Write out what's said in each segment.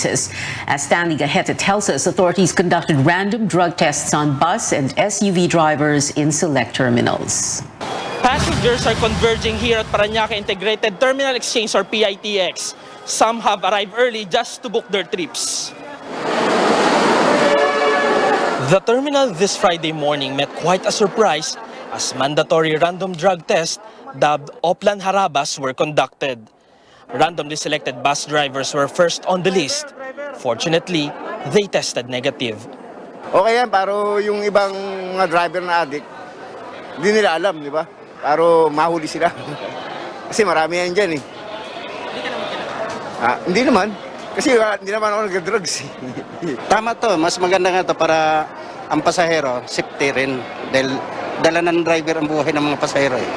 As Stanley Gaheta tells us, authorities conducted random drug tests on bus and SUV drivers in select terminals. Passengers are converging here at Parañaque Integrated Terminal Exchange or PITX. Some have arrived early just to book their trips. The terminal this Friday morning met quite a surprise as mandatory random drug tests dubbed Oplan Harabas were conducted. Randomly selected bus drivers were first on the list. Fortunately, they tested negative. Okay yan, pero yung ibang mga driver na addict, hindi nila alam, di ba? Pero mahuli sila. Kasi marami yan dyan eh. Hindi naman. Kasi hindi naman ako nag-drugs eh. Tama to, mas maganda nga to para ang pasahero, safety rin. Dahil dala ng driver ang buhay ng mga pasahero eh.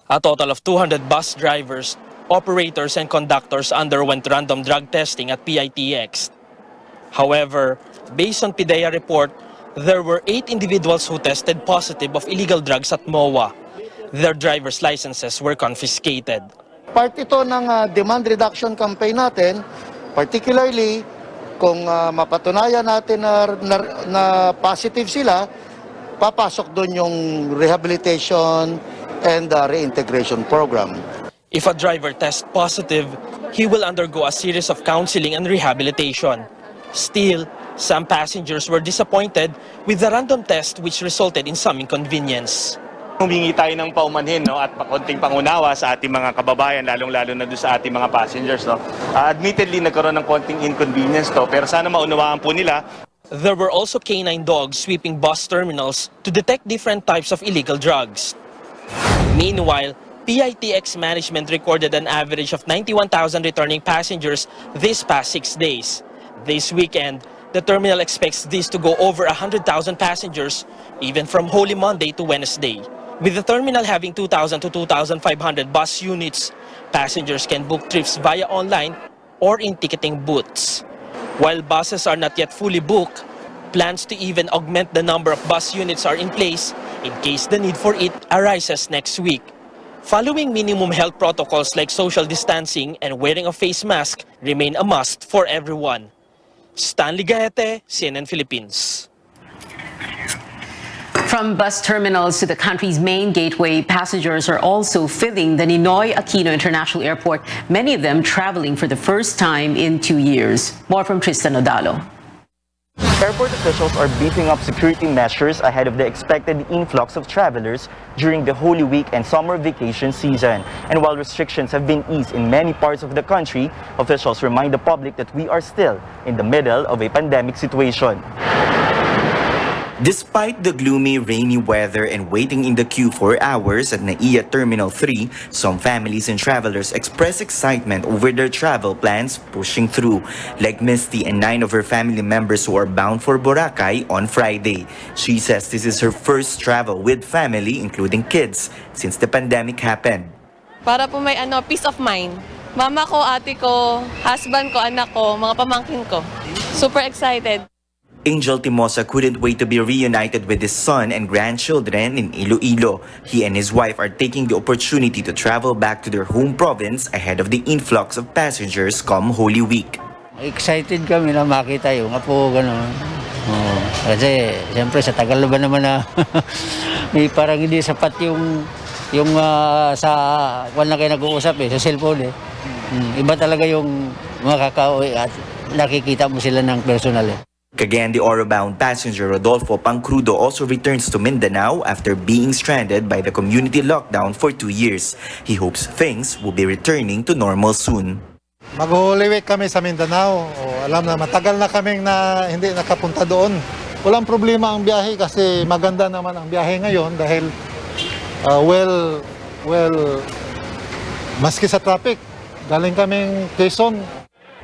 A total of 200 bus drivers, operators and conductors underwent random drug testing at PITX. However, based on PIDEA report, there were 8 individuals who tested positive of illegal drugs at MOA. Their driver's licenses were confiscated. Part ito ng demand reduction campaign natin, particularly kung mapatunayan natin na positive sila, papasok doon yung rehabilitation and reintegration program. If a driver tests positive, he will undergo a series of counseling and rehabilitation. Still, some passengers were disappointed with the random test which resulted in some inconvenience. Humingi tayo ng paumanhin at konting pangunawa sa ating mga kababayan, lalong-lalo na doon sa ating mga passengers. Admittedly, nagkaroon ng konting inconvenience pero sana maunawaan po nila. There were also canine dogs sweeping bus terminals to detect different types of illegal drugs. Meanwhile, PITX management recorded an average of 91,000 returning passengers this past 6 days. This weekend, the terminal expects this to go over 100,000 passengers, even from Holy Monday to Wednesday. With the terminal having 2,000 to 2,500 bus units, passengers can book trips via online or in ticketing booths. While buses are not yet fully booked, plans to even augment the number of bus units are in place in case the need for it arises next week. Following minimum health protocols like social distancing and wearing a face mask remain a must for everyone. Stanley Gahete, CNN Philippines. From bus terminals to the country's main gateway, passengers are also filling the Ninoy Aquino International Airport, many of them traveling for the first time in 2 years. More from Tristan Odalo. Airport officials are beefing up security measures ahead of the expected influx of travelers during the Holy Week and summer vacation season. And while restrictions have been eased in many parts of the country, officials remind the public that we are still in the middle of a pandemic situation. Despite the gloomy, rainy weather and waiting in the queue for hours at NAIA Terminal 3, some families and travelers express excitement over their travel plans pushing through, like Misty and 9 of her family members who are bound for Boracay on Friday. She says this is her first travel with family, including kids, since the pandemic happened. Para po may peace of mind. Mama ko, ate ko, husband ko, anak ko, mga pamangkin ko. Super excited. Angel Timosa couldn't wait to be reunited with his son and grandchildren in Iloilo. He and his wife are taking the opportunity to travel back to their home province ahead of the influx of passengers come Holy Week. Excited kami na makita yung apo, gano'n. Kasi siyempre sa tagal ba naman na may parang hindi sapat yung sa kung na kayo nag-uusap sa cellphone Iba talaga yung makakauwi at nakikita mo sila ng personal Cagayan de Oro-bound passenger Rodolfo Pancrudo also returns to Mindanao after being stranded by the community lockdown for 2 years. He hopes things will be returning to normal soon. Mag-Holy Week kami sa Mindanao. Alam na matagal na kaming hindi nakapunta doon. Walang problema ang biyahe kasi maganda naman ang biyahe ngayon dahil maski sa traffic. Galing kaming Quezon.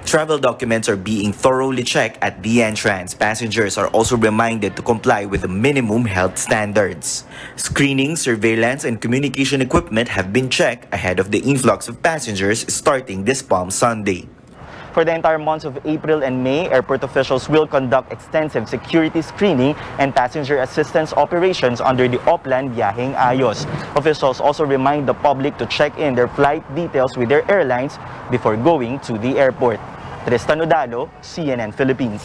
Travel documents are being thoroughly checked at the entrance. Passengers are also reminded to comply with the minimum health standards. Screening, surveillance, and communication equipment have been checked ahead of the influx of passengers starting this Palm Sunday. For the entire months of April and May, airport officials will conduct extensive security screening and passenger assistance operations under the Oplan Biyaheng Ayos. Officials also remind the public to check in their flight details with their airlines before going to the airport. Tristan Udalo, CNN Philippines.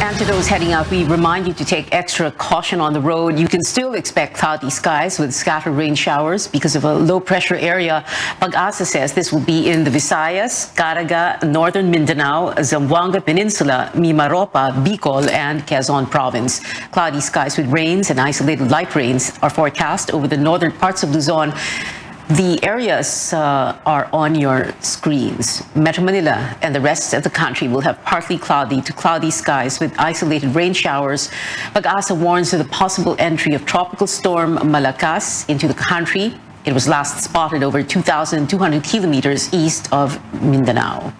And to those heading out, we remind you to take extra caution on the road. You can still expect cloudy skies with scattered rain showers because of a low-pressure area. Pag-asa says this will be in the Visayas, Caraga, Northern Mindanao, Zamboanga Peninsula, Mimaropa, Bicol, and Quezon Province. Cloudy skies with rains and isolated light rains are forecast over the northern parts of Luzon. The areas are on your screens. Metro Manila and the rest of the country will have partly cloudy to cloudy skies with isolated rain showers. Pag-asa warns of the possible entry of Tropical Storm Malakas into the country. It was last spotted over 2,200 kilometers east of Mindanao.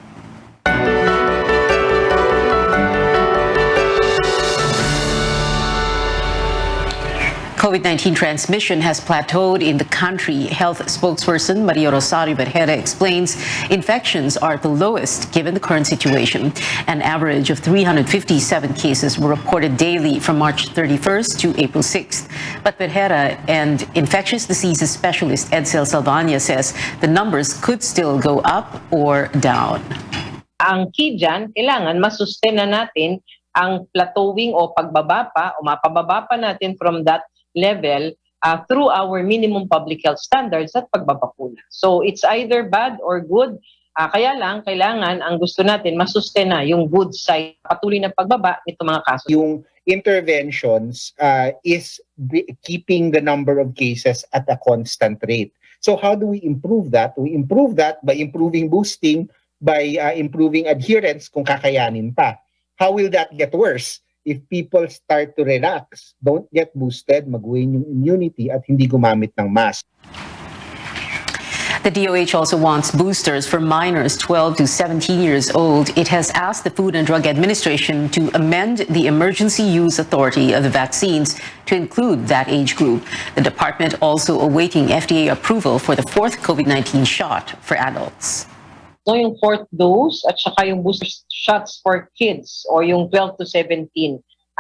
COVID-19 transmission has plateaued in the country. Health spokesperson Maria Rosario Vergera explains infections are at the lowest given the current situation. An average of 357 cases were reported daily from March 31st to April 6th. But Vergera and infectious diseases specialist Edsel Salvania says the numbers could still go up or down. Ang key dyan, kailangan masustain na natin ang plateauing o pagbaba pa o mapababa pa natin from that level through our minimum public health standards at pagbabakuna. So it's either bad or good. Kaya lang, kailangan ang gusto natin masustain na yung good side, patuloy na pagbaba nito mga kaso. Yung interventions is keeping the number of cases at a constant rate. So how do we improve that? We improve that by improving boosting, by improving adherence kung kakayanin pa. How will that get worse? If people start to relax, don't get boosted, mag-wane yung immunity at hindi gumamit ng mask. The DOH also wants boosters for minors 12 to 17 years old. It has asked the Food and Drug Administration to amend the emergency use authority of the vaccines to include that age group. The department also awaiting FDA approval for the fourth COVID-19 shot for adults. So yung fourth dose at saka yung booster shots for kids o yung 12 to 17.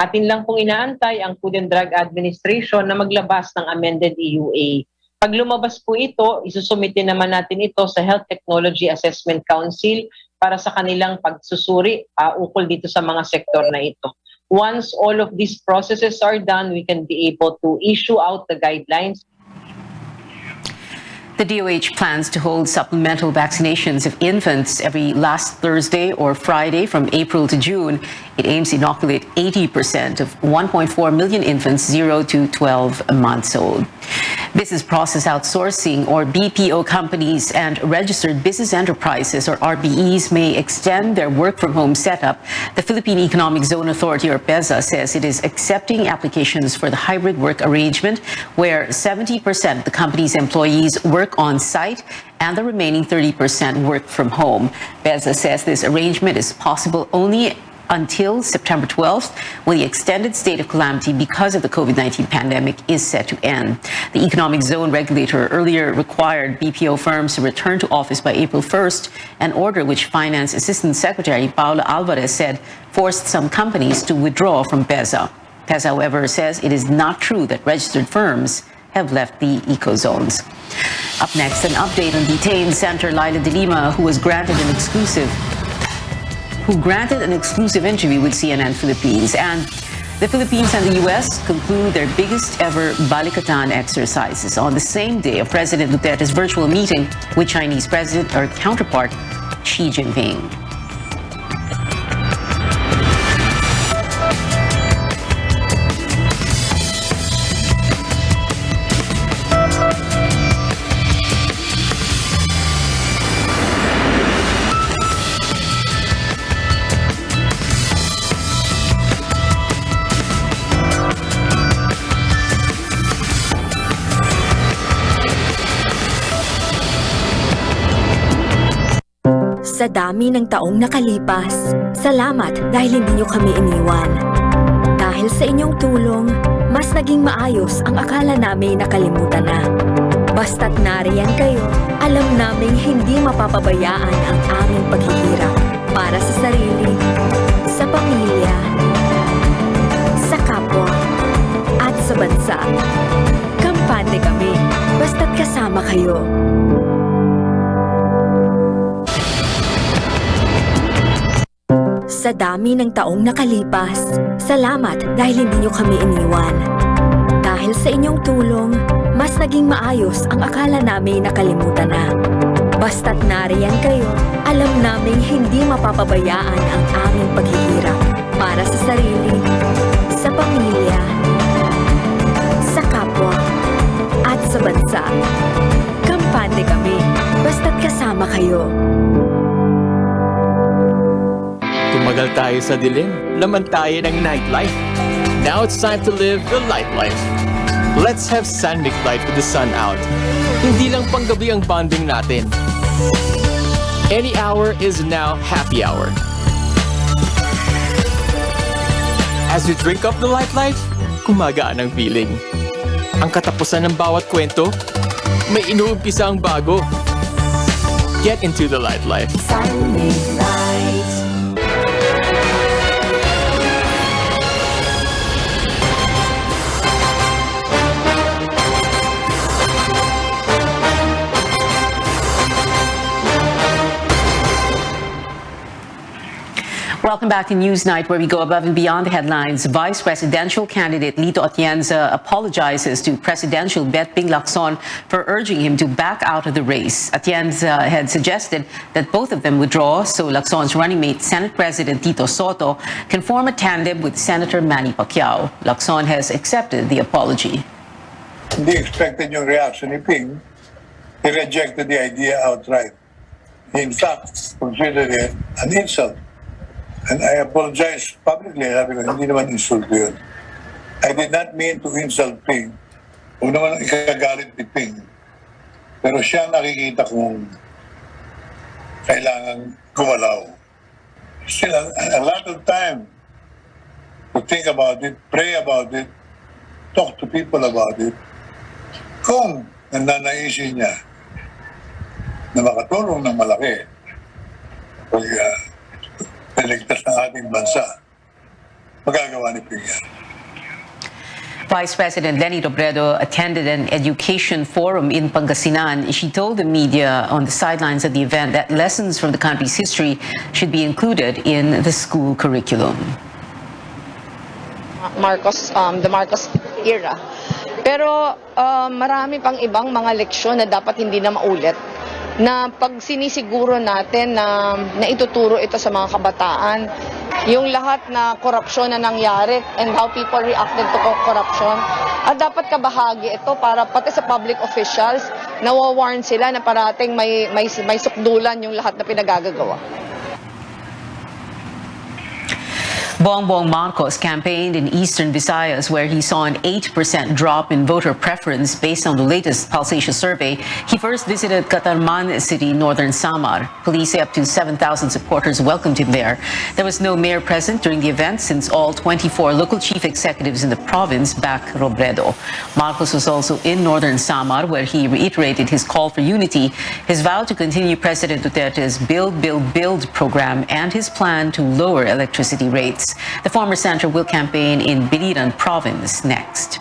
Atin lang pong inaantay ang Food and Drug Administration na maglabas ng amended EUA. Pag lumabas po ito, isusumite naman natin ito sa Health Technology Assessment Council para sa kanilang pagsusuri ukol dito sa mga sektor na ito. Once all of these processes are done, we can be able to issue out the guidelines. The DOH plans to hold supplemental vaccinations of infants every last Thursday or Friday from April to June. It aims to inoculate 80% of 1.4 million infants 0 to 12 months old. Business Process Outsourcing or BPO companies and registered business enterprises or RBEs may extend their work-from-home setup. The Philippine Economic Zone Authority or PEZA says it is accepting applications for the hybrid work arrangement where 70% of the company's employees work on-site and the remaining 30% work from home. PEZA says this arrangement is possible only until September 12th, when the extended state of calamity because of the COVID-19 pandemic is set to end. The Economic Zone Regulator earlier required BPO firms to return to office by April 1st, an order which Finance Assistant Secretary Paula Alvarez said forced some companies to withdraw from PEZA. PEZA, however, says it is not true that registered firms have left the eco-zones. Up next, an update on detained Senator Laila De Lima, who granted an exclusive interview with CNN Philippines. And the Philippines and the U.S. conclude their biggest ever Balikatan exercises on the same day of President Duterte's virtual meeting with Chinese President or counterpart Xi Jinping. Sa dami ng taong nakalipas, salamat dahil hindi niyo kami iniwan. Dahil sa inyong tulong, mas naging maayos ang akala namin nakalimutan na. Basta't nariyan kayo, alam naming hindi mapapabayaan ang aming paghihirap para sa sarili, sa pamilya, sa kapwa, at sa bansa. Kampante kami, basta't kasama kayo. Sa dami ng taong nakalipas, salamat dahil hindi niyo kami iniwan. Dahil sa inyong tulong, mas naging maayos ang akala namin nakalimutan na. Basta't nariyan kayo, alam naming hindi mapapabayaan ang aming paghihirap para sa sarili, sa pamilya, sa kapwa, at sa bansa. Kampante kami, basta't kasama kayo. Tumagal tayo sa dilim, laman tayo ng nightlife. Now it's time to live the light life. Let's have San Mig Light with the sun out. Hindi lang panggabi ang bonding natin. Any hour is now happy hour. As we drink up the light life, kumagaan ang feeling. Ang katapusan ng bawat kwento, may inuumpisa ang bago. Get into the light life. San Mig Light. Welcome back to Newsnight, where we go above and beyond the headlines. Vice presidential candidate Lito Atienza apologizes to presidential Bet Ping Lacson for urging him to back out of the race. Atienza had suggested that both of them withdraw so Lacson's running mate, Senate President Tito Soto, can form a tandem with Senator Manny Pacquiao. Lacson has accepted the apology. Hindi expected yung reaction ni Ping. He rejected the idea outright. He in fact considered it an insult. And I apologize publicly, sabi ko, hindi naman insulto yun. I did not mean to insult Ping. Huwag naman ikagalit ni Ping. Pero siya nakikita kong kailangan gumalaw. Still, a lot of time to think about it, pray about it, talk to people about it. Kung nananaisin niya na makatulong ng malaki pag niligtas ng ating bansa, magagawa ni Ping yan. Vice President Leni Robredo attended an education forum in Pangasinan. She told the media on the sidelines of the event that lessons from the country's history should be included in the school curriculum. The Marcos era. Pero marami pang ibang mga leksyon na dapat hindi na maulit, na pag sinisiguro natin na ituturo ito sa mga kabataan, yung lahat na korupsyon na nangyari and how people reacted to corruption, at dapat kabahagi ito para pati sa public officials, nawawarn sila na parating may sukdulan yung lahat na pinagagagawa. Bongbong Marcos campaigned in eastern Visayas, where he saw an 8% drop in voter preference based on the latest Pulsation survey. He first visited Catarman City, northern Samar. Police say up to 7,000 supporters welcomed him there. There was no mayor present during the event since all 24 local chief executives in the province backed Robredo. Marcos was also in northern Samar, where he reiterated his call for unity, his vow to continue President Duterte's Build, Build, Build program, and his plan to lower electricity rates. The former senator will campaign in Biliran province next.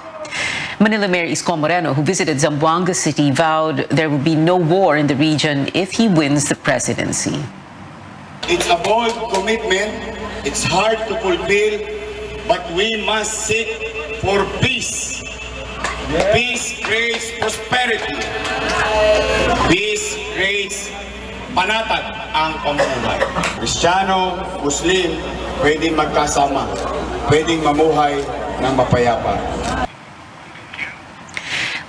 Manila Mayor Isko Moreno, who visited Zamboanga City, vowed there will be no war in the region if he wins the presidency. It's a bold commitment. It's hard to fulfill, but we must seek for peace. Peace creates prosperity. Peace creates panatag ang pamumuhay. Kristiyano, Muslim, pwedeng magkasama, pwedeng mamuhay ng mapayapa.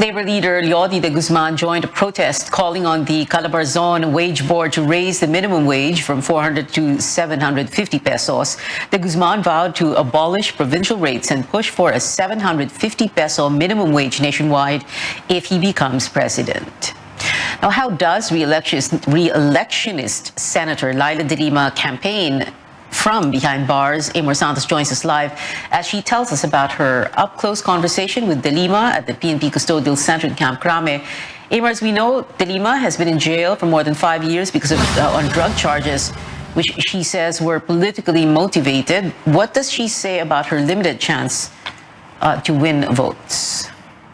Labor leader Leody de Guzman joined a protest calling on the Calabarzon Wage Board to raise the minimum wage from 400 to 750 pesos. De Guzman vowed to abolish provincial rates and push for a 750 peso minimum wage nationwide if he becomes president. Now, how does re-electionist Senator Laila de Lima campaign from behind bars? Amor Santos joins us live as she tells us about her up-close conversation with De Lima at the PNP Custodial Center in Camp Crame. Amor, as we know, De Lima has been in jail for more than 5 years because of on drug charges, which she says were politically motivated. What does she say about her limited chance to win votes?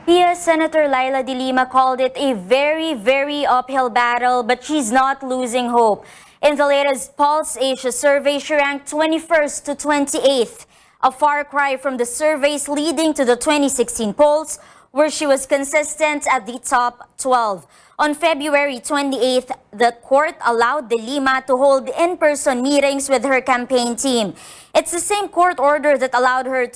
Yes, Senator Laila de Lima called it a very, very uphill battle, but she's not losing hope. In the latest Pulse Asia survey, she ranked 21st to 28th, a far cry from the surveys leading to the 2016 polls, where she was consistent at the top 12. On February 28th, the court allowed De Lima to hold in-person meetings with her campaign team. It's the same court order that allowed her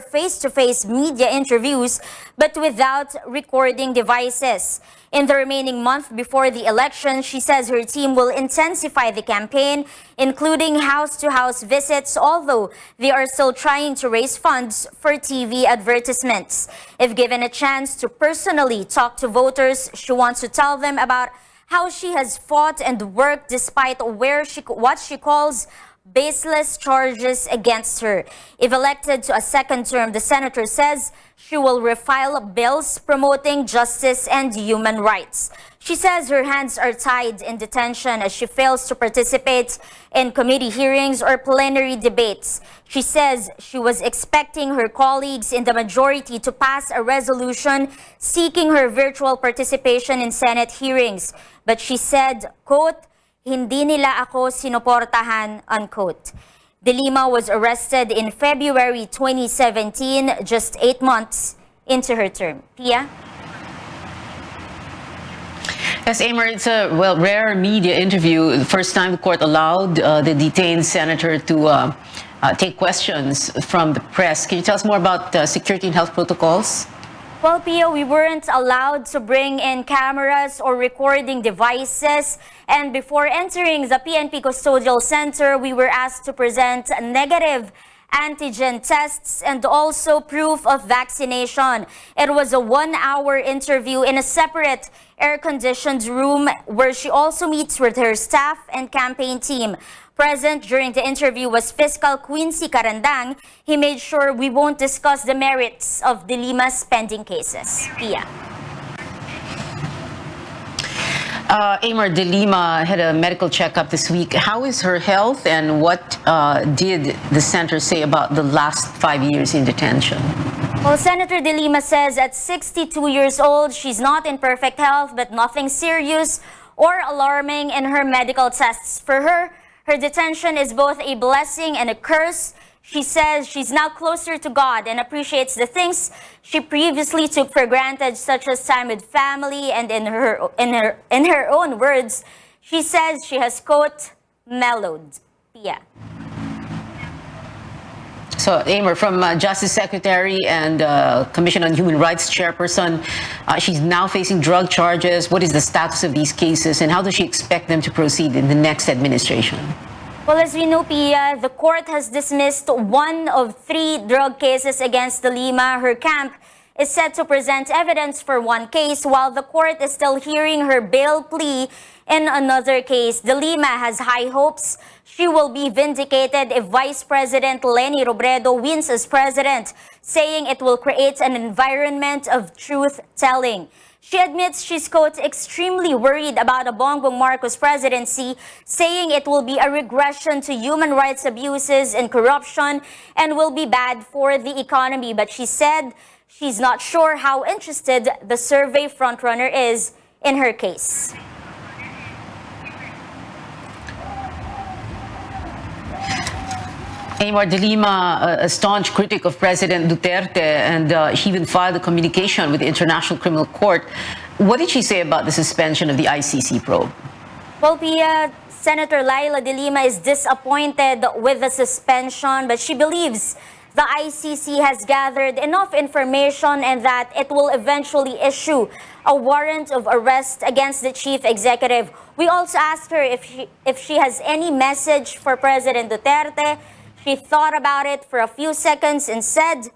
face-to-face media interviews, but without recording devices. In the remaining month before the election, she says her team will intensify the campaign, including house-to-house visits, although they are still trying to raise funds for TV advertisements. If given a chance to personally talk to voters, she wants to tell them about how she has fought and worked despite what she calls baseless charges against her. If elected to a second term, the senator says she will refile bills promoting justice and human rights. She says her hands are tied in detention as she fails to participate in committee hearings or plenary debates. She says she was expecting her colleagues in the majority to pass a resolution seeking her virtual participation in Senate hearings. But she said, quote, "Hindi nila ako sinuportahan," unquote. De Lima was arrested in February 2017, just 8 months into her term. Pia? Yes, Amor, it's a rare media interview. The first time the court allowed the detained senator to take questions from the press. Can you tell us more about security and health protocols? Well, Pia, we weren't allowed to bring in cameras or recording devices. And before entering the PNP Custodial Center, we were asked to present negative antigen tests and also proof of vaccination. It was a 1-hour interview in a separate air-conditioned room where she also meets with her staff and campaign team. Present during the interview was Fiscal Quincy Carandang. He made sure we won't discuss the merits of De Lima's pending cases. Pia. Amor, De Lima had a medical checkup this week. How is her health, and what did the center say about the last 5 years in detention? Well, Senator De Lima says at 62 years old, she's not in perfect health, but nothing serious or alarming in her medical tests. For her, her detention is both a blessing and a curse. She says she's now closer to God and appreciates the things she previously took for granted, such as time with family, and in her own words, she says she has, quote, mellowed. Pia. So, Amor, from Justice Secretary and Commission on Human Rights Chairperson, she's now facing drug charges. What is the status of these cases, and how does she expect them to proceed in the next administration? Well, as we know, Pia, the court has dismissed 1 of 3 drug cases against De Lima. Her camp is set to present evidence for 1 case, while the court is still hearing her bail plea in another case. De Lima has high hopes she will be vindicated if Vice President Leni Robredo wins as president, saying it will create an environment of truth-telling. She admits she's, quote, extremely worried about a Bongbong Marcos presidency, saying it will be a regression to human rights abuses and corruption and will be bad for the economy. But she said she's not sure how interested the survey frontrunner is in her case. Amor, De Lima, a staunch critic of President Duterte, and she even filed a communication with the International Criminal Court. What did she say about the suspension of the ICC probe? Well, Pia, Senator Laila De Lima is disappointed with the suspension, but she believes the ICC has gathered enough information and that it will eventually issue a warrant of arrest against the chief executive. We also asked her if she has any message for President Duterte. She thought about it for a few seconds and said,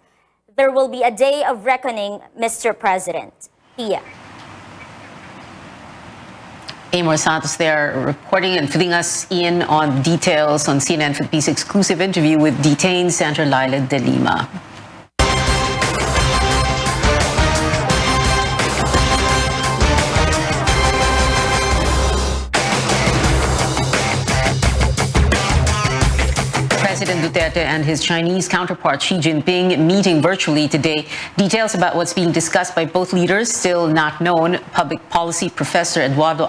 "There will be a day of reckoning, Mr. President." Pia. Amor Santos there reporting and filling us in on details on CNN Philippines' exclusive interview with detained Senator Laila De Lima. President Duterte and his Chinese counterpart Xi Jinping meeting virtually today. Details about what's being discussed by both leaders still not known. Public policy professor Eduardo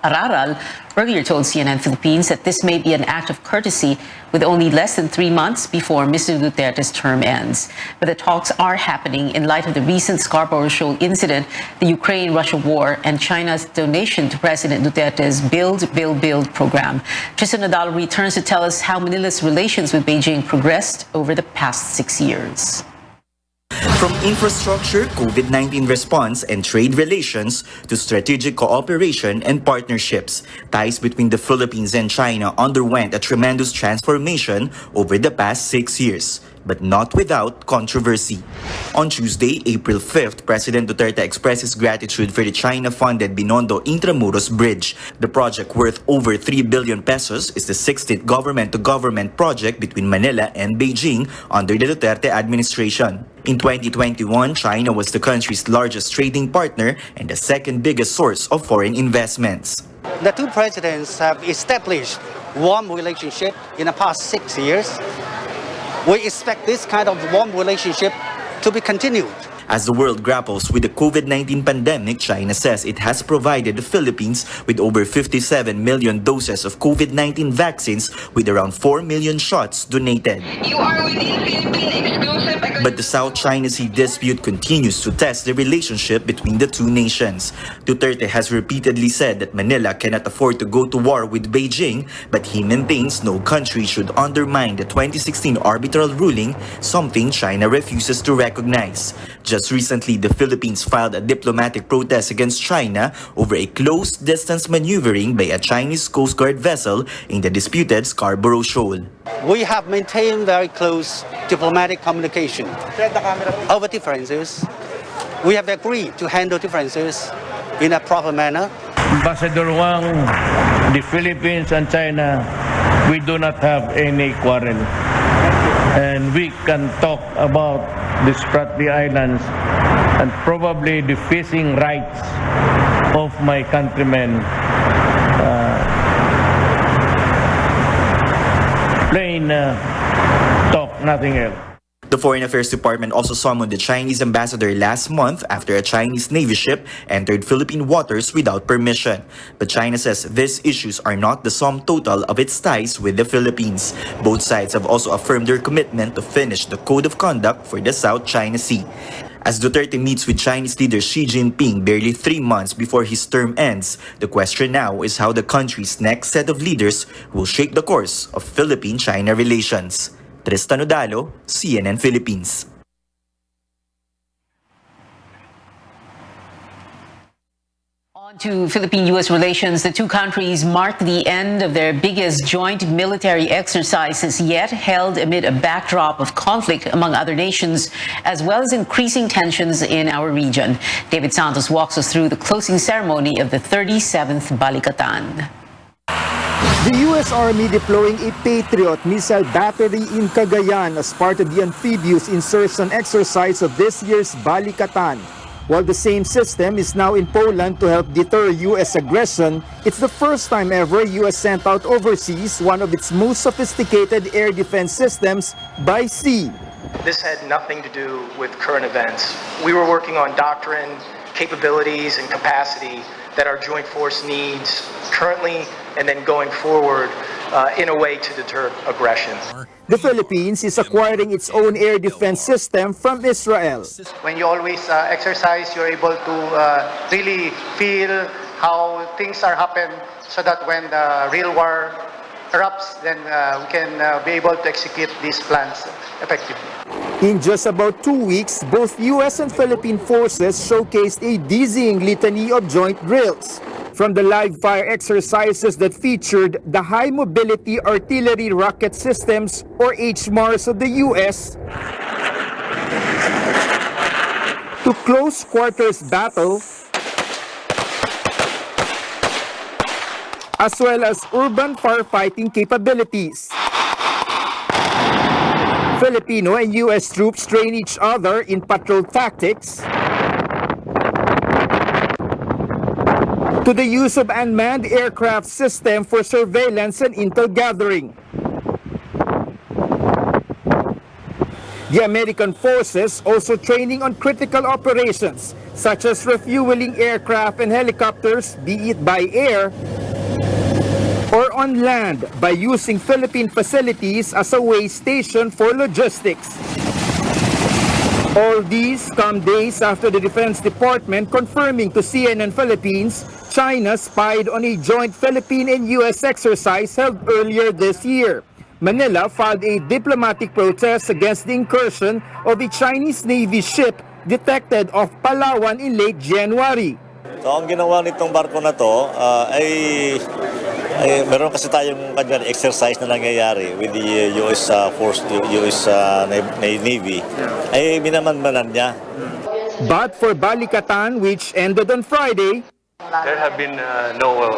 Araral earlier told CNN Philippines that this may be an act of courtesy with only less than 3 months before Mr. Duterte's term ends. But the talks are happening in light of the recent Scarborough Shoal incident, the Ukraine-Russia war, and China's donation to President Duterte's Build, Build, Build program. Tristan Nadal returns to tell us how Manila's relations with Beijing progressed over the past 6 years. From infrastructure, COVID-19 response, and trade relations to strategic cooperation and partnerships, ties between the Philippines and China underwent a tremendous transformation over the past 6 years, but not without controversy. On Tuesday, April 5th, President Duterte expressed his gratitude for the China-funded Binondo Intramuros Bridge. The project, worth over 3 billion pesos, is the 16th government-to-government project between Manila and Beijing under the Duterte administration. In 2021, China was the country's largest trading partner and the second biggest source of foreign investments. The two presidents have established warm relationship in the past 6 years. We expect this kind of warm relationship to be continued. As the world grapples with the COVID-19 pandemic, China says it has provided the Philippines with over 57 million doses of COVID-19 vaccines, with around 4 million shots donated. But the South China Sea dispute continues to test the relationship between the two nations. Duterte has repeatedly said that Manila cannot afford to go to war with Beijing, but he maintains no country should undermine the 2016 arbitral ruling, something China refuses to recognize. Just recently, the Philippines filed a diplomatic protest against China over a close-distance maneuvering by a Chinese Coast Guard vessel in the disputed Scarborough Shoal. We have maintained very close diplomatic communication over differences. We have agreed to handle differences in a proper manner. Ambassador Wang, the Philippines and China, we do not have any quarrel. And we can talk about the Spratly Islands and probably the fishing rights of my countrymen. Plain talk, nothing else. The Foreign Affairs Department also summoned the Chinese ambassador last month after a Chinese Navy ship entered Philippine waters without permission. But China says these issues are not the sum total of its ties with the Philippines. Both sides have also affirmed their commitment to finish the Code of Conduct for the South China Sea. As Duterte meets with Chinese leader Xi Jinping barely 3 months before his term ends, the question now is how the country's next set of leaders will shape the course of Philippine-China relations. Tristan Odalo, CNN Philippines. On to Philippine-U.S. relations. The two countries marked the end of their biggest joint military exercises yet, held amid a backdrop of conflict among other nations, as well as increasing tensions in our region. David Santos walks us through the closing ceremony of the 37th Balikatan. The U.S. Army deploying a Patriot missile battery in Cagayan as part of the amphibious insertion exercise of this year's Balikatan. While the same system is now in Poland to help deter U.S. aggression, it's the first time ever U.S. sent out overseas one of its most sophisticated air defense systems by sea. This had nothing to do with current events. We were working on doctrine, capabilities, and capacity that our joint force needs currently and then going forward in a way to deter aggression. The Philippines is acquiring its own air defense system from Israel. When you always exercise, you're able to really feel how things are happen so that when the real war erupts, then we can be able to execute these plans effectively. In just about 2 weeks, both U.S. and Philippine forces showcased a dizzying litany of joint drills. From the live fire exercises that featured the High Mobility Artillery Rocket Systems, or HMARS of the U.S., to close quarters battle, as well as urban firefighting capabilities. Filipino and U.S. troops train each other in patrol tactics, to the use of unmanned aircraft system for surveillance and intel gathering. The American forces also training on critical operations such as refueling aircraft and helicopters, be it by air or on land, by using Philippine facilities as a way station for logistics. All these come days after the Defense Department confirming to CNN Philippines China spied on a joint Philippine and U.S. exercise held earlier this year. Manila filed a diplomatic protest against the incursion of a Chinese Navy ship detected off Palawan in late January. So ang ginawa nitong barko na to ay meron kasi tayong kanyang exercise na nangyayari with the US Force, US Navy, ay minamanmanan niya. But for Balikatan, which ended on Friday, there have been no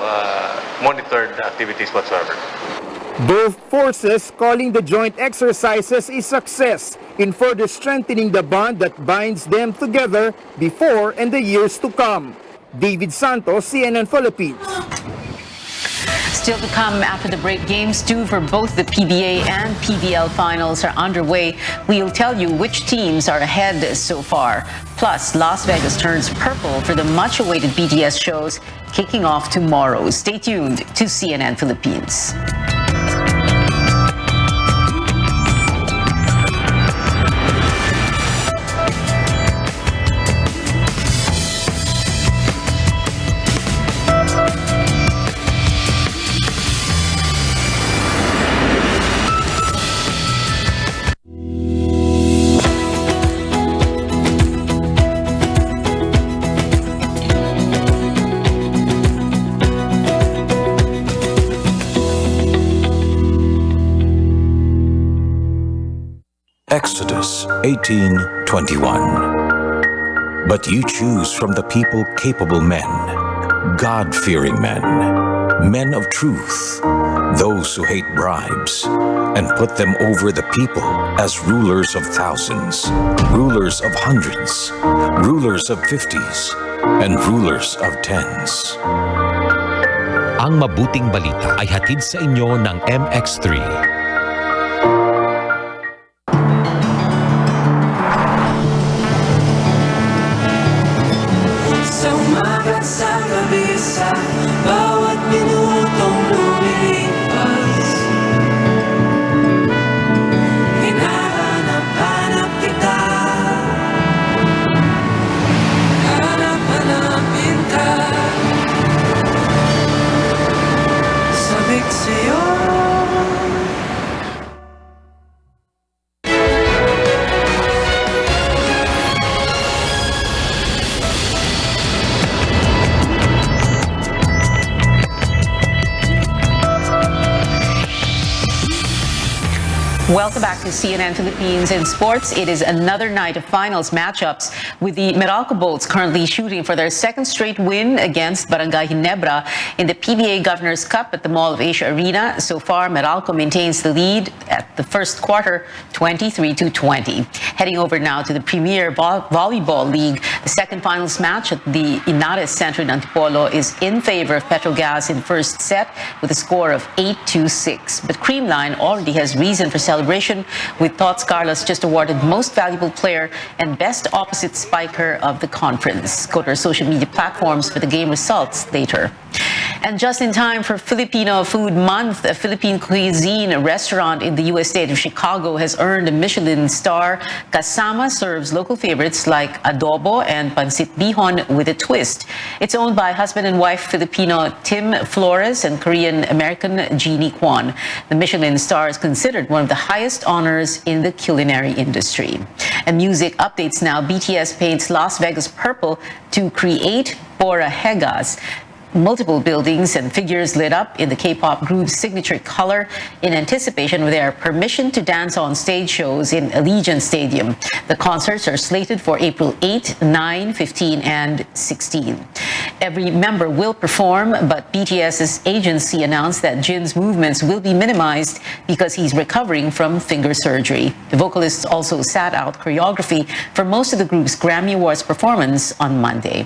monitored activities whatsoever. both forces calling the joint exercises a success in further strengthening the bond that binds them together before and the years to come. David Santos, CNN Philippines. Still to come after the break, games 2 for both the PBA and PBL finals are underway. We'll tell you which teams are ahead so far. Plus, Las Vegas turns purple for the much-awaited BTS shows kicking off tomorrow. Stay tuned to CNN Philippines. Exodus 18:21. But you choose from the people capable men, God-fearing men, men of truth, those who hate bribes, and put them over the people as rulers of thousands, rulers of hundreds, rulers of 50s, and rulers of 10s. Ang mabuting balita ay hatid sa inyo ng MX3. Sa gabi sa bawat minutong lumilipas, hinahanap-hanap kita, hanap-hanapin ka, sabik sa'yo. Welcome back to CNN Philippines in sports. It is another night of finals matchups with the Meralco Bolts currently shooting for their second straight win against Barangay Ginebra in the PBA Governors Cup at the Mall of Asia Arena. So far, Meralco maintains the lead at the first quarter, 23-20. Heading over now to the Premier Volleyball League, the second finals match at the Inares Center in Antipolo is in favor of Petrogas in first set with a score of 8-6. But Creamline already has reason for celebration, with Tots Carlos just awarded Most Valuable Player and Best Opposite Spiker of the conference. Go to our social media platforms for the game results later. And just in time for Filipino Food Month, a Philippine cuisine restaurant in the U.S. state of Chicago has earned a Michelin star. Kasama serves local favorites like adobo and pancit bihon with a twist. It's owned by husband and wife Filipino Tim Flores and Korean-American Jeannie Kwan. The Michelin star is considered one of the highest honors in the culinary industry. And music updates now. BTS paints Las Vegas purple to create Borahegas. Multiple buildings and figures lit up in the K-pop group's signature color in anticipation of their Permission to Dance on stage shows in Allegiant Stadium. The concerts are slated for April 8, 9, 15, and 16. Every member will perform, but BTS's agency announced that Jin's movements will be minimized because he's recovering from finger surgery. The vocalist also sat out choreography for most of the group's Grammy Awards performance on Monday.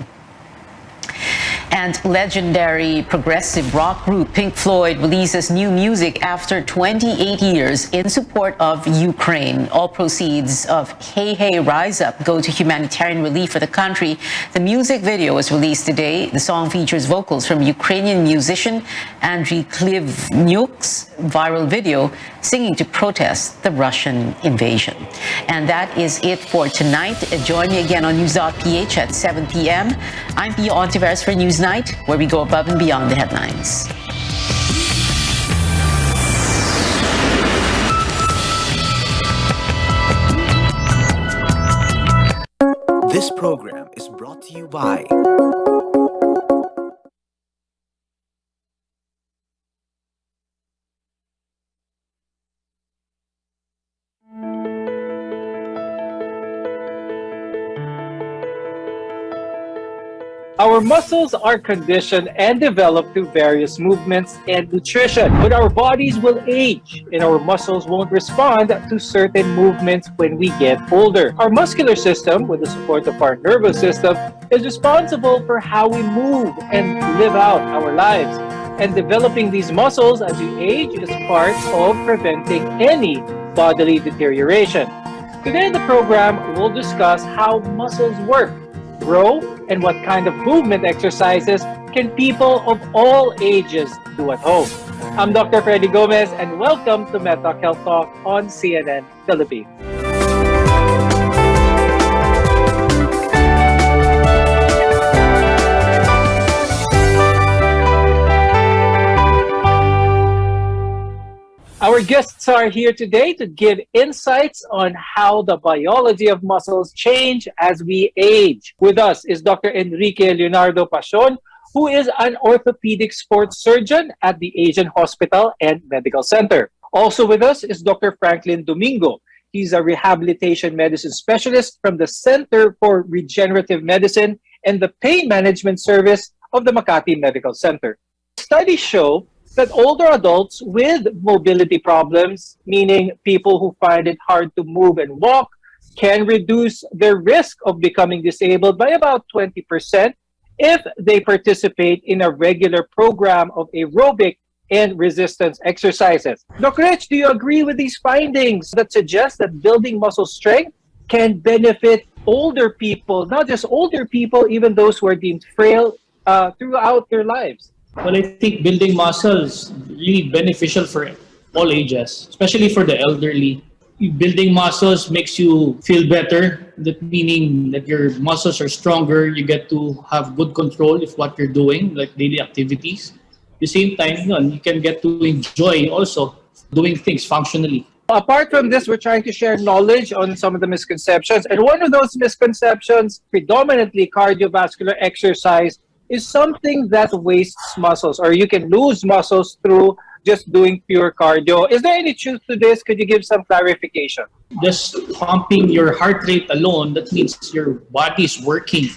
And legendary progressive rock group Pink Floyd releases new music after 28 years in support of Ukraine. All proceeds of Hey Hey Rise Up go to humanitarian relief for the country. The music video was released today. The song features vocals from Ukrainian musician Andriy Klivnyuk's viral video singing to protest the Russian invasion. And that is it for tonight. Join me again on News.ph at 7 p.m. I'm Pia Ontiveros for Newsnight, where we go above and beyond the headlines. This program is brought to you by Our muscles are conditioned and developed through various movements and nutrition, but our bodies will age and our muscles won't respond to certain movements when we get older. Our muscular system, with the support of our nervous system, is responsible for how we move and live out our lives. And developing these muscles as we age is part of preventing any bodily deterioration. Today in the program, we'll discuss how muscles work, grow, and what kind of movement exercises can people of all ages do at home. I'm Dr. Freddy Gomez, and welcome to MedTalk Health Talk on CNN Philippines. Our guests are here today to give insights on how the biology of muscles change as we age. With us is Dr. Enrique Leonardo Pacion, who is an orthopedic sports surgeon at the Asian Hospital and Medical Center. Also with us is Dr. Franklin Domingo. He's a rehabilitation medicine specialist from the Center for Regenerative Medicine and the Pain Management Service of the Makati Medical Center. Studies show that older adults with mobility problems, meaning people who find it hard to move and walk, can reduce their risk of becoming disabled by about 20% if they participate in a regular program of aerobic and resistance exercises. Dr. Rich, do you agree with these findings that suggest that building muscle strength can benefit older people, not just older people, even those who are deemed frail throughout their lives? Well, I think building muscles is really beneficial for all ages, especially for the elderly. Building muscles makes you feel better, that meaning that your muscles are stronger, you get to have good control of what you're doing, like daily activities. At the same time, you can get to enjoy also doing things functionally. Apart from this, we're trying to share knowledge on some of the misconceptions. And one of those misconceptions, predominantly cardiovascular exercise, is something that wastes muscles, or you can lose muscles through just doing pure cardio. Is there any truth to this? Could you give some clarification? Just pumping your heart rate alone, that means your body is working.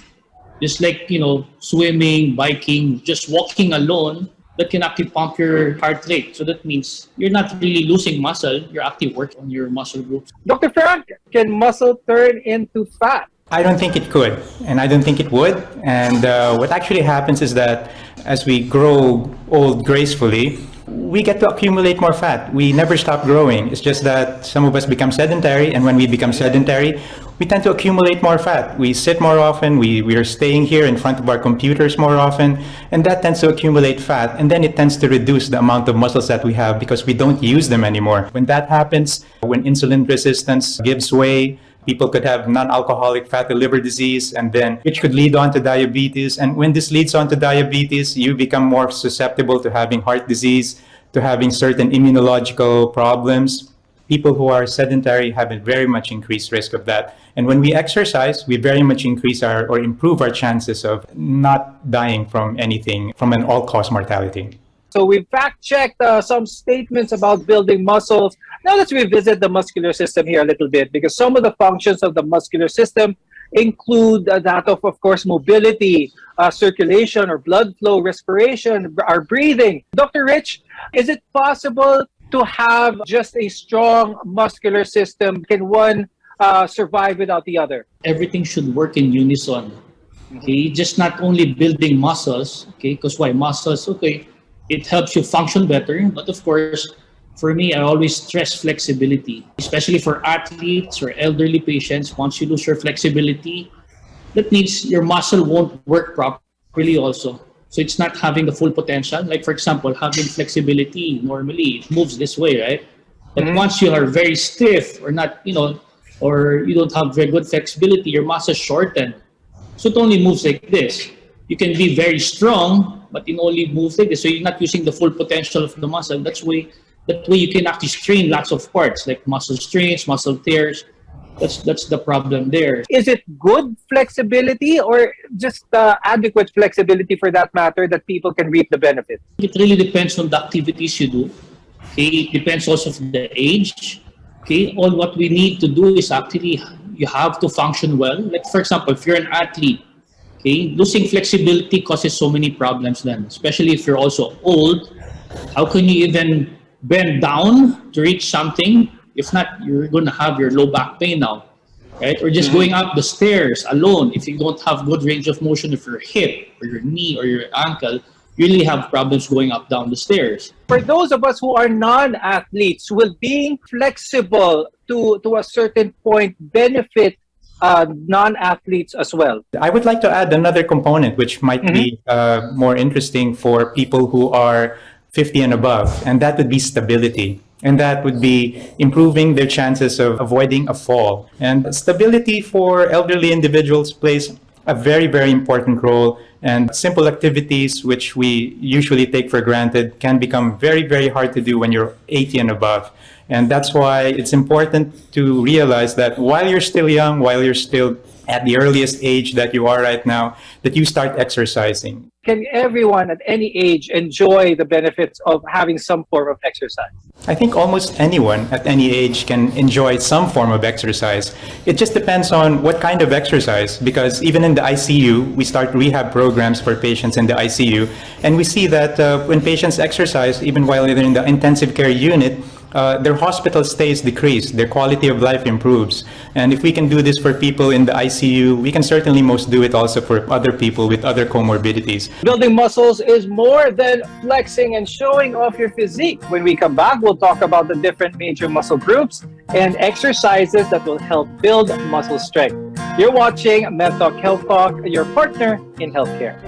Just like, swimming, biking, just walking alone, that can actually pump your heart rate. So that means you're not really losing muscle, you're actually working on your muscle groups. Dr. Frank, can muscle turn into fat? I don't think it could, and I don't think it would. And what actually happens is that as we grow old gracefully, we get to accumulate more fat. We never stop growing. It's just that some of us become sedentary, and when we become sedentary, we tend to accumulate more fat. We sit more often, we are staying here in front of our computers more often, and that tends to accumulate fat, and then it tends to reduce the amount of muscles that we have because we don't use them anymore. When that happens, when insulin resistance gives way, people could have non-alcoholic fatty liver disease, and then which could lead on to diabetes. And when this leads on to diabetes, you become more susceptible to having heart disease, to having certain immunological problems. People who are sedentary have a very much increased risk of that. And when we exercise, we very much increase or improve our chances of not dying from anything, from an all-cause mortality. So we fact-checked some statements about building muscles. Now let's revisit the muscular system here a little bit, because some of the functions of the muscular system include that of course, mobility, circulation or blood flow, respiration, our breathing. Dr. Rich, is it possible to have just a strong muscular system? Can one survive without the other? Everything should work in unison. Okay, just not only building muscles. Okay, because why muscles? Okay, it helps you function better. But of course, for me, I always stress flexibility, especially for athletes or elderly patients. Once you lose your flexibility, that means your muscle won't work properly also. So it's not having the full potential. Like for example, having flexibility, normally it moves this way, right? But once you are very stiff or not, or you don't have very good flexibility, your muscles shorten. So it only moves like this. You can be very strong, but it only moves like this. So you're not using the full potential of the muscle. That way you can actually strain lots of parts, like muscle strains, muscle tears. That's the problem there. Is it good flexibility or just adequate flexibility for that matter that people can reap the benefits? It really depends on the activities you do. Okay, it depends also on the age. Okay, all what we need to do is actually you have to function well. Like for example, if you're an athlete, okay, losing flexibility causes so many problems then, especially if you're also old. How can you even bend down to reach something? If not, you're going to have your low back pain now, right? Or just going up the stairs alone. If you don't have good range of motion of your hip or your knee or your ankle, you really have problems going up down the stairs. For those of us who are non-athletes, will being flexible to a certain point benefit non-athletes as well? I would like to add another component which might be more interesting for people who are 50 and above, and that would be stability. And that would be improving their chances of avoiding a fall. And stability for elderly individuals plays a very, very important role. And simple activities which we usually take for granted can become very, very hard to do when you're 80 and above. And that's why it's important to realize that while you're still young, while you're still at the earliest age that you are right now, that you start exercising. Can everyone at any age enjoy the benefits of having some form of exercise? I think almost anyone at any age can enjoy some form of exercise. It just depends on what kind of exercise, because even in the ICU, we start rehab programs for patients in the ICU, and we see that when patients exercise, even while they're in the intensive care unit, their hospital stays decrease, their quality of life improves. And if we can do this for people in the ICU, we can certainly most do it also for other people with other comorbidities. Building muscles is more than flexing and showing off your physique. When we come back, we'll talk about the different major muscle groups and exercises that will help build muscle strength. You're watching MedTalk Health Talk, your partner in healthcare.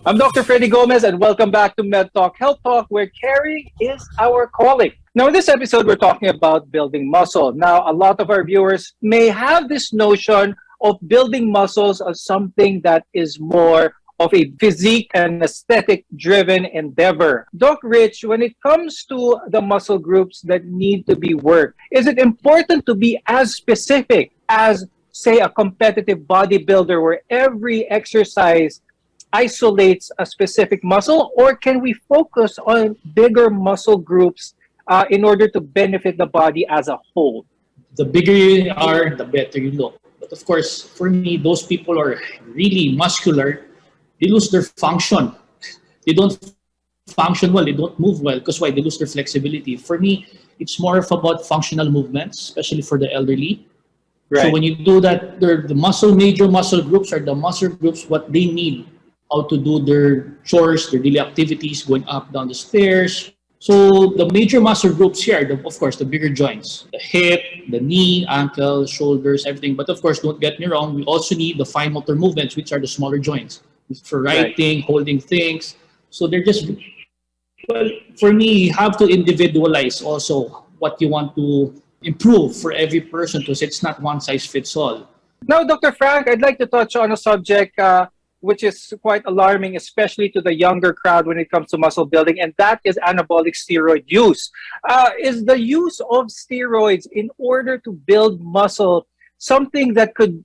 I'm Dr. Freddy Gomez, and welcome back to MedTalk Health Talk, where caring is our calling. Now, in this episode, we're talking about building muscle. Now, a lot of our viewers may have this notion of building muscles as something that is more of a physique and aesthetic-driven endeavor. Doc Rich, when it comes to the muscle groups that need to be worked, is it important to be as specific as, say, a competitive bodybuilder where every exercise isolates a specific muscle, or can we focus on bigger muscle groups in order to benefit the body as a whole? The bigger you are, the better you look. But of course, for me, those people are really muscular, they lose their function. They don't function well, they don't move well, because why? They lose their flexibility. For me, it's more of about functional movements, especially for the elderly. Right. So when you do that, the major muscle groups are the muscle groups what they need, how to do their chores, their daily activities, going up, down the stairs. So the major muscle groups here are, of course, the bigger joints, the hip, the knee, ankle, shoulders, everything. But of course, don't get me wrong, we also need the fine motor movements, which are the smaller joints, for writing, holding things. So they're just, well, for me, you have to individualize also what you want to improve for every person, because it's not one size fits all. Now, Dr. Frank, I'd like to touch on a subject which is quite alarming, especially to the younger crowd when it comes to muscle building, and that is anabolic steroid use. Is the use of steroids in order to build muscle something that could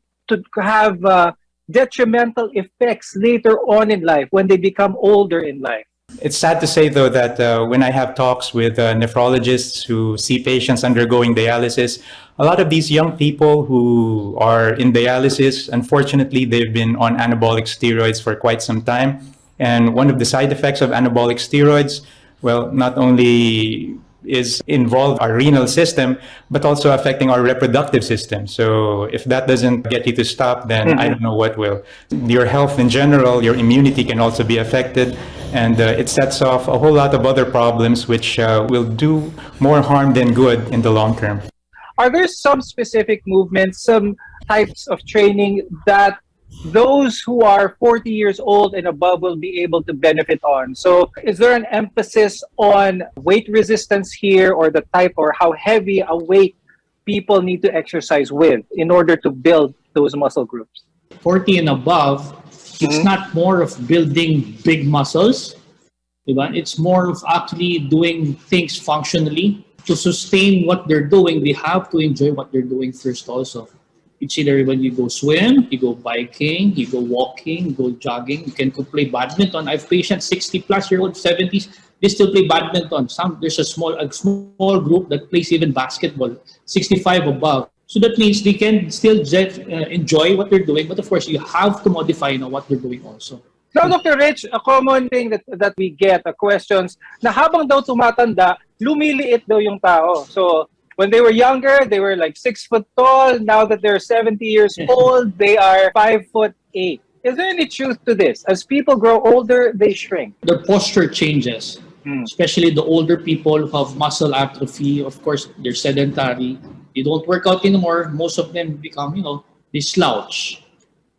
have detrimental effects later on in life when they become older in life? It's sad to say, though, that when I have talks with nephrologists who see patients undergoing dialysis, a lot of these young people who are in dialysis, unfortunately, they've been on anabolic steroids for quite some time. And one of the side effects of anabolic steroids, well, not only is involved our renal system, but also affecting our reproductive system. So if that doesn't get you to stop, then I don't know what will. Your health in general, your immunity can also be affected, and it sets off a whole lot of other problems which will do more harm than good in the long term. Are there some specific movements, some types of training that those who are 40 years old and above will be able to benefit on? So is there an emphasis on weight resistance here, or the type or how heavy a weight people need to exercise with in order to build those muscle groups? 40 and above, it's not more of building big muscles. Diba? It's more of actually doing things functionally. To sustain what they're doing, they have to enjoy what they're doing first also. It's either when you go swim, you go biking, you go walking, you go jogging, you can play badminton. I have patients 60-plus-year-old, 70s, they still play badminton. There's a small group that plays even basketball, 65 above. So that means they can still enjoy what they're doing, but of course you have to modify what they're doing also. Now, Dr. Rich, a common thing that we get, questions, na habang daw tumatanda, lumiliit daw yung tao. So when they were younger, they were like 6 foot tall. Now that they're 70 years old, they are 5'8". Is there any truth to this? As people grow older, they shrink. Their posture changes, especially the older people who have muscle atrophy. Of course, they're sedentary. They don't work out anymore. Most of them become, they slouch.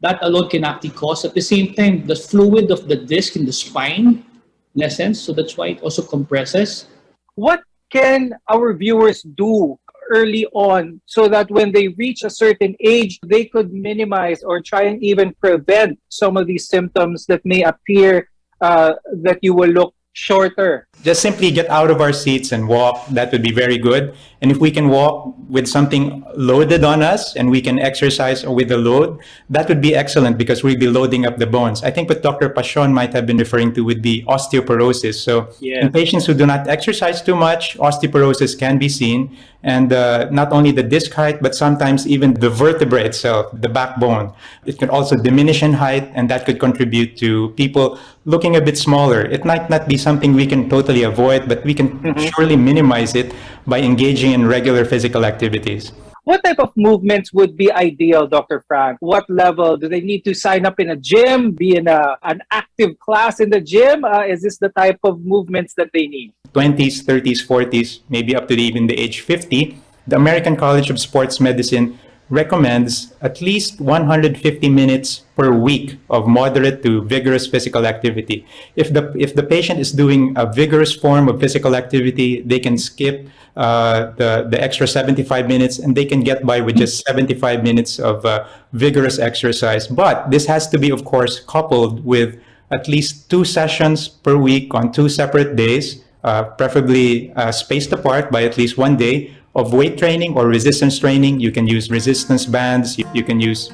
That alone can actually cause, at the same time, the fluid of the disc in the spine lessens. So that's why it also compresses. What can our viewers do early on so that when they reach a certain age, they could minimize or try and even prevent some of these symptoms that may appear that you will look shorter? Just simply get out of our seats and walk. That would be very good. And if we can walk with something loaded on us and we can exercise with the load, that would be excellent because we'd be loading up the bones. I think what Dr. Pasion might have been referring to would be osteoporosis. So in patients who do not exercise too much, osteoporosis can be seen. And not only the disc height, but sometimes even the vertebra itself, the backbone. It can also diminish in height, and that could contribute to people looking a bit smaller. It might not be something we can totally avoid, but we can surely minimize it by engaging in regular physical activities. What type of movements would be ideal, Dr. Frank? What level? Do they need to sign up in a gym, be in an active class in the gym? Is this the type of movements that they need? 20s, 30s, 40s, maybe up to even the age 50. The American College of Sports Medicine recommends at least 150 minutes per week of moderate to vigorous physical activity. If the patient is doing a vigorous form of physical activity, they can skip the extra 75 minutes and they can get by with just 75 minutes of vigorous exercise. But this has to be, of course, coupled with at least 2 sessions per week on 2 separate days, preferably spaced apart by at least 1 day, of weight training or resistance training. You can use resistance bands. You can use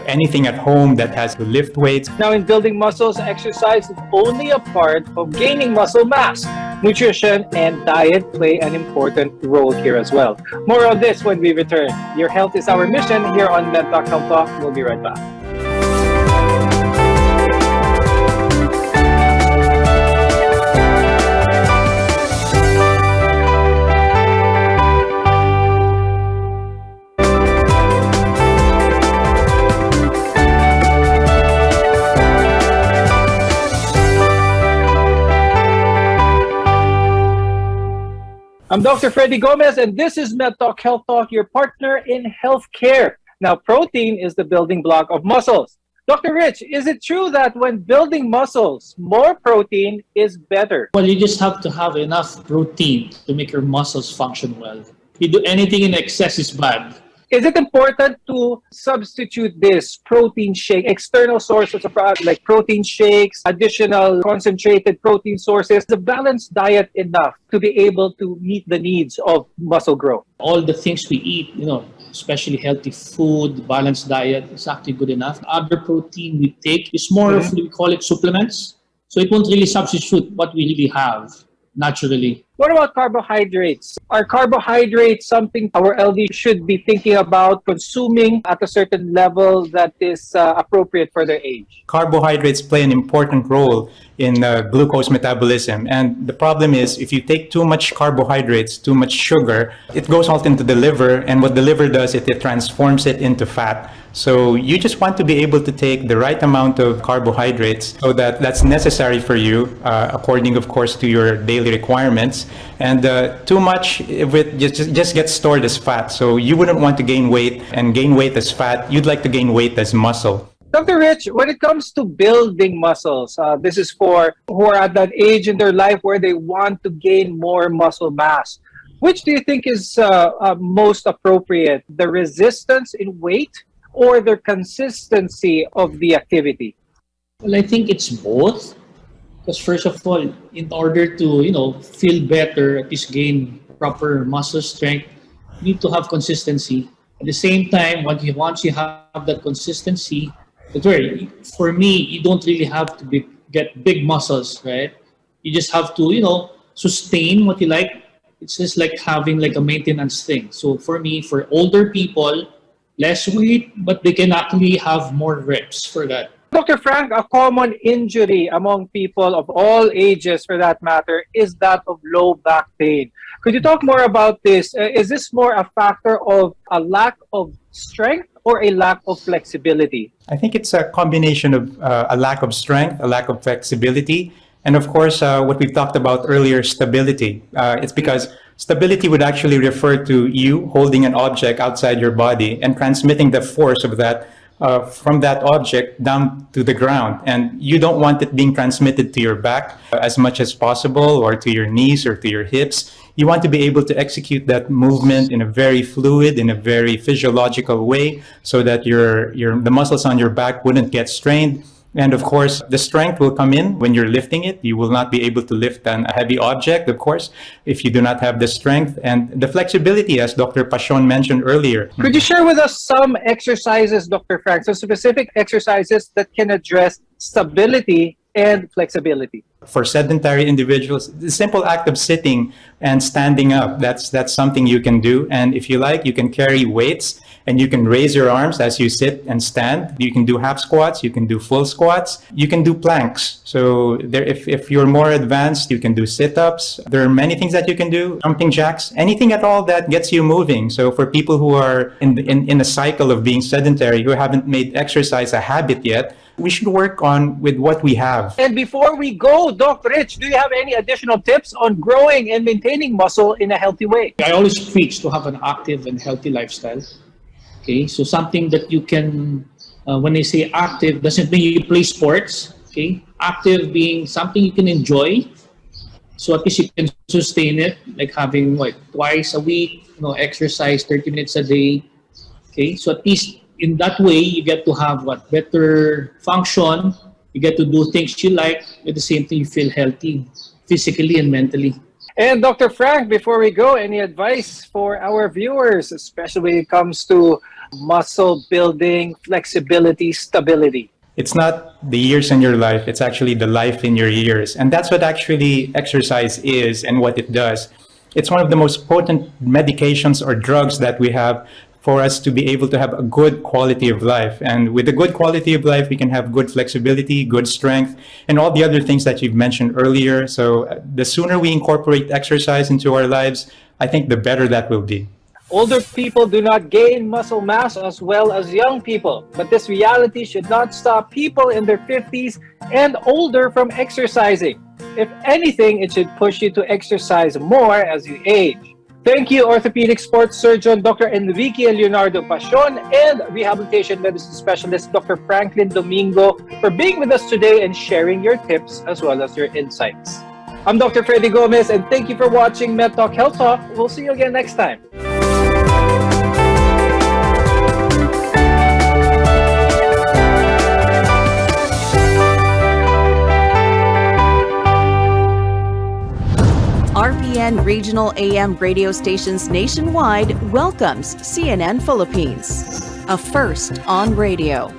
anything at home that has to lift weights. Now, in building muscles, exercise is only a part of gaining muscle mass. Nutrition and diet play an important role here as well. More on this when we return. Your health is our mission here on MedTalk Health Talk. We'll be right back. I'm Dr. Freddy Gomez, and this is MedTalk Health Talk, your partner in healthcare. Now, protein is the building block of muscles. Dr. Rich, is it true that when building muscles, more protein is better? Well, you just have to have enough protein to make your muscles function well. If you do anything in excess is bad. Is it important to substitute this protein shake, external sources of like protein shakes, additional concentrated protein sources, the balanced diet enough to be able to meet the needs of muscle growth? All the things we eat, especially healthy food, balanced diet, is actually good enough. Other protein we take is more of, we call it supplements. So it won't really substitute what we really have naturally. What about carbohydrates? Are carbohydrates something our LD should be thinking about consuming at a certain level that is appropriate for their age? Carbohydrates play an important role in glucose metabolism. And the problem is if you take too much carbohydrates, too much sugar, it goes out into the liver. And what the liver does, it transforms it into fat. So you just want to be able to take the right amount of carbohydrates so that that's necessary for you, according, of course, to your daily requirements. And too much of it just gets stored as fat. So you wouldn't want to gain weight and gain weight as fat. You'd like to gain weight as muscle. Dr. Rich, when it comes to building muscles, this is for who are at that age in their life where they want to gain more muscle mass. Which do you think is most appropriate? The resistance in weight or the consistency of the activity? Well, I think it's both. Because first of all, in order to, feel better, at least gain proper muscle strength, you need to have consistency. At the same time, once you have that consistency, for me, you don't really have to get big muscles, right? You just have to, sustain what you like. It's just like having like a maintenance thing. So for me, for older people, less weight, but they can actually have more reps for that. Dr. Frank, a common injury among people of all ages, for that matter, is that of low back pain. Could you talk more about this? Is this more a factor of a lack of strength or a lack of flexibility? I think it's a combination of a lack of strength, a lack of flexibility, and of course, what we've talked about earlier, stability. It's because stability would actually refer to you holding an object outside your body and transmitting the force of that from that object down to the ground. And you don't want it being transmitted to your back as much as possible, or to your knees or to your hips. You want to be able to execute that movement in a very fluid, in a very physiological way, so that the muscles on your back wouldn't get strained. And of course, the strength will come in when you're lifting it. You will not be able to lift a heavy object, of course, if you do not have the strength. And the flexibility, as Dr. Pasion mentioned earlier. Could you share with us some exercises, Dr. Frank, some specific exercises that can address stability and flexibility? For sedentary individuals, the simple act of sitting and standing up, that's something you can do. And if you like, you can carry weights and you can raise your arms as you sit and stand. You can do half squats, you can do full squats, you can do planks. So if you're more advanced, you can do sit-ups. There are many things that you can do, jumping jacks, anything at all that gets you moving. So for people who are in a cycle of being sedentary, who haven't made exercise a habit yet, we should work on with what we have. And before we go, Dr. Rich, do you have any additional tips on growing and maintaining muscle in a healthy way? I always preach to have an active and healthy lifestyle. Okay, so something that you can, when I say active, doesn't mean you play sports. Okay, active being something you can enjoy. So at least you can sustain it, like having twice a week, exercise 30 minutes a day. Okay, so at least in that way, you get to have better function. You get to do things you like. At the same time, you feel healthy, physically and mentally. And Dr. Frank, before we go, any advice for our viewers, especially when it comes to muscle building, flexibility, stability? It's not the years in your life, it's actually the life in your years. And that's what actually exercise is and what it does. It's one of the most potent medications or drugs that we have for us to be able to have a good quality of life. And with a good quality of life, we can have good flexibility, good strength, and all the other things that you've mentioned earlier. So the sooner we incorporate exercise into our lives, I think the better that will be. Older people do not gain muscle mass as well as young people, but this reality should not stop people in their 50s and older from exercising. If anything, it should push you to exercise more as you age. Thank you, orthopedic sports surgeon Dr. Enrique Leonardo Pasion and rehabilitation medicine specialist Dr. Franklin Domingo, for being with us today and sharing your tips as well as your insights. I'm Dr. Freddy Gomez, and thank you for watching MedTalk Health Talk. We'll see you again next time. RPN Regional AM radio stations nationwide welcomes CNN Philippines, a first on radio.